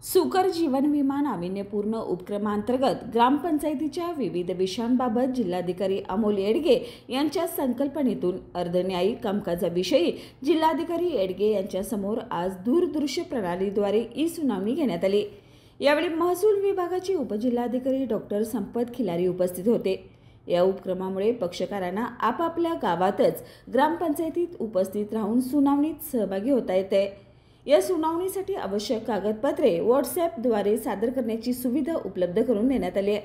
सुकर जीवन विमा नाविन्यपूर्ण उपक्रमांतर्गत ग्रामपंचायतीच्या विविध विषयांबाबत जिल्हाधिकारी अमोल येडगे यांच्या संकल्पनेतून अर्धन्यायी कामकाजाविषयी जिल्हाधिकारी येडगे यांच्यासमोर आज दूरदृश्य प्रणालीद्वारे ई-सुनावणी घेण्यात आली। यावेळी महसूल विभागाचे उपजिल्हाधिकारी डॉक्टर संपत खिलारी उपस्थित होते। या उपक्रमामुळे पक्षकारांना आपापल्या गावातच ग्रामपंचायतीत उपस्थित राहून सुनावणीत सहभागी होता येते। या सुनावणीसाठी आवश्यक कागदपत्रे व्हॉट्सॲपद्वारे सादर करण्याची सुविधा उपलब्ध करून देण्यात आली आहे।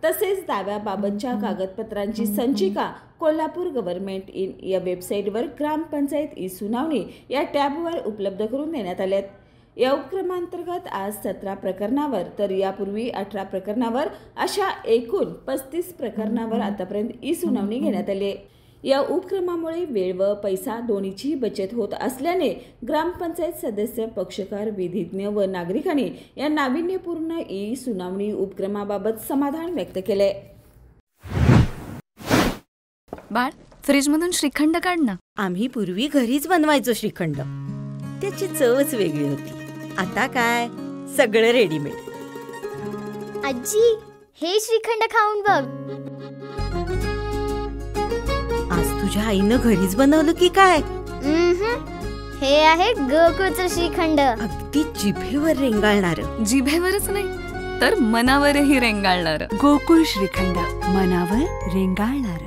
तसेच दाव्याबाबतच्या कागदपत्रांची संचिका कोल्हापूर गव्हर्नमेंट इन या वेबसाईटवर ग्रामपंचायत ई-सुनावणी या टॅबवर उपलब्ध करून देण्यात आले आहेत। या उपक्रमांतर्गत आज 17 प्रकरणावर तर यापूर्वी 18 प्रकरणावर अशा एकूण 35 प्रकरणावर आतापर्यंत ई-सुनावणी घेण्यात आली आहे। या उपक्रमामुळे वेळ व पैसा दोन्हीची बचत होत असल्याने ग्रामपंचायत सदस्य, पक्षकार, विधिज्ञ व नागरिकांनी या नाविन्यपूर्ण ई-सुनावणी उपक्रमाबाबत समाधान व्यक्त केले। बाळ, फ्रीजमधून श्रीखंड काढ ना। आम्ही पूर्वी घरीच बनवायचो श्रीखंड, त्याची चवच वेगळी होती। आता काय सगळं रेडीमेड। आजी, हे श्रीखंड खाऊन बघ। आज तुझ्या आईनं घरीच बनवलं की काय? हे आहे गोकुळचं श्रीखंड, अगदी जिभेवर रेंगाळणार। जिभेवरच नाही तर मनावरही रेंगाळणार। गोकुळ श्रीखंड, मनावर रेंगाळणार।